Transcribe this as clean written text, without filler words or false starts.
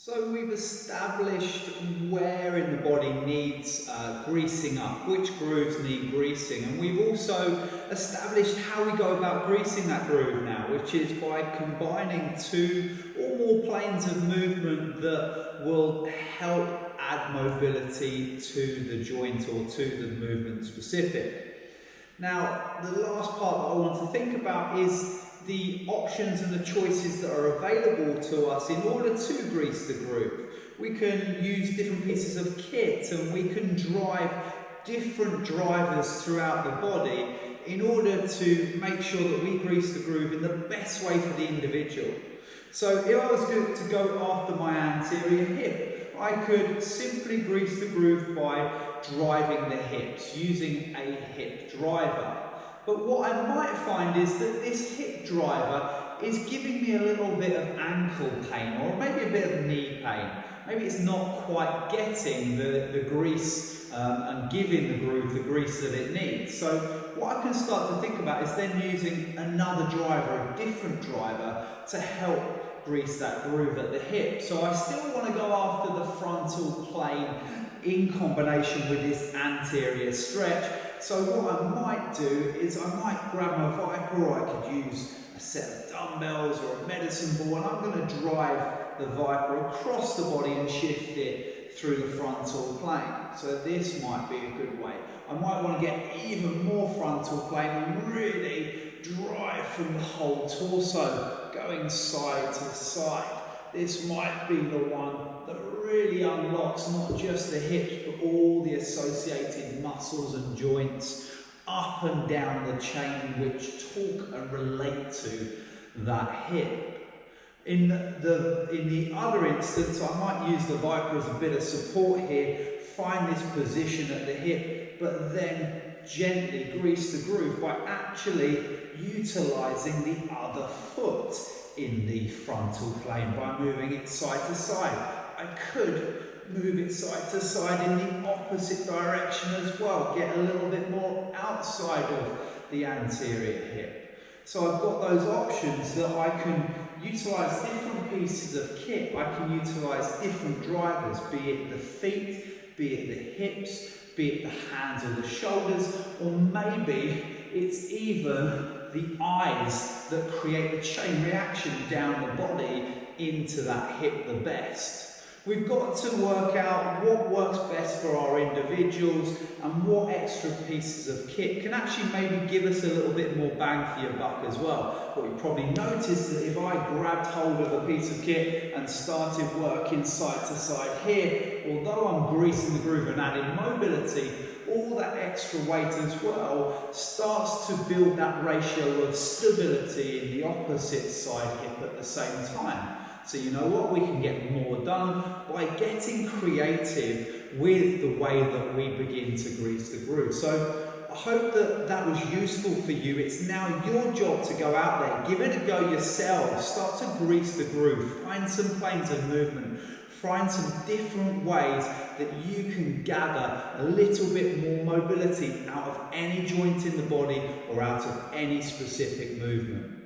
So we've established where in the body needs greasing up, which grooves need greasing, and we've also established how we go about greasing that groove now, which is by combining two or more planes of movement that will help add mobility to the joint or to the movement specific. Now, the last part that I want to think about is the options and the choices that are available to us in order to grease the groove. We can use different pieces of kit and we can drive different drivers throughout the body in order to make sure that we grease the groove in the best way for the individual. So if I was to go after my anterior hip, I could simply grease the groove by driving the hips, using a hip driver. But what I might find is that this hip driver is giving me a little bit of ankle pain or maybe a bit of knee pain. Maybe it's not quite getting the grease and giving the groove the grease that it needs. So what I can start to think about is then using another driver, a different driver, to help grease that groove at the hip. So I still want to go after the frontal plane in combination with this anterior stretch. So what I might do is I might grab my Viper, or I could use a set of dumbbells or a medicine ball, and I'm going to drive the Viper across the body and shift it through the frontal plane. So this might be a good way. I might want to get even more frontal plane and really drive from the whole torso, going side to side. This might be the one that really unlocks not just the hips, but all the associated muscles and joints up and down the chain which talk and relate to that hip. In the other instance, I might use the Viper as a bit of support here, find this position at the hip, but then gently grease the groove by actually utilising the other foot in the frontal plane by moving it side to side. I could move it side to side in the opposite direction as well, get a little bit more outside of the anterior hip. So I've got those options that I can utilise different pieces of kit. I can utilise different drivers, be it the feet, be it the hips, be it the hands or the shoulders, or maybe it's even the eyes that create the chain reaction down the body into that hip the best. We've got to work out what works best for our individuals and what extra pieces of kit can actually maybe give us a little bit more bang for your buck as well. But you probably noticed that if I grabbed hold of a piece of kit and started working side to side here, although I'm greasing the groove and adding mobility, all that extra weight as well starts to build that ratio of stability in the opposite side hip at the same time. So you know what, we can get more done by getting creative with the way that we begin to grease the groove. So I hope that that was useful for you. It's now your job to go out there, give it a go yourself, start to grease the groove, find some planes of movement, find some different ways that you can gather a little bit more mobility out of any joint in the body or out of any specific movement.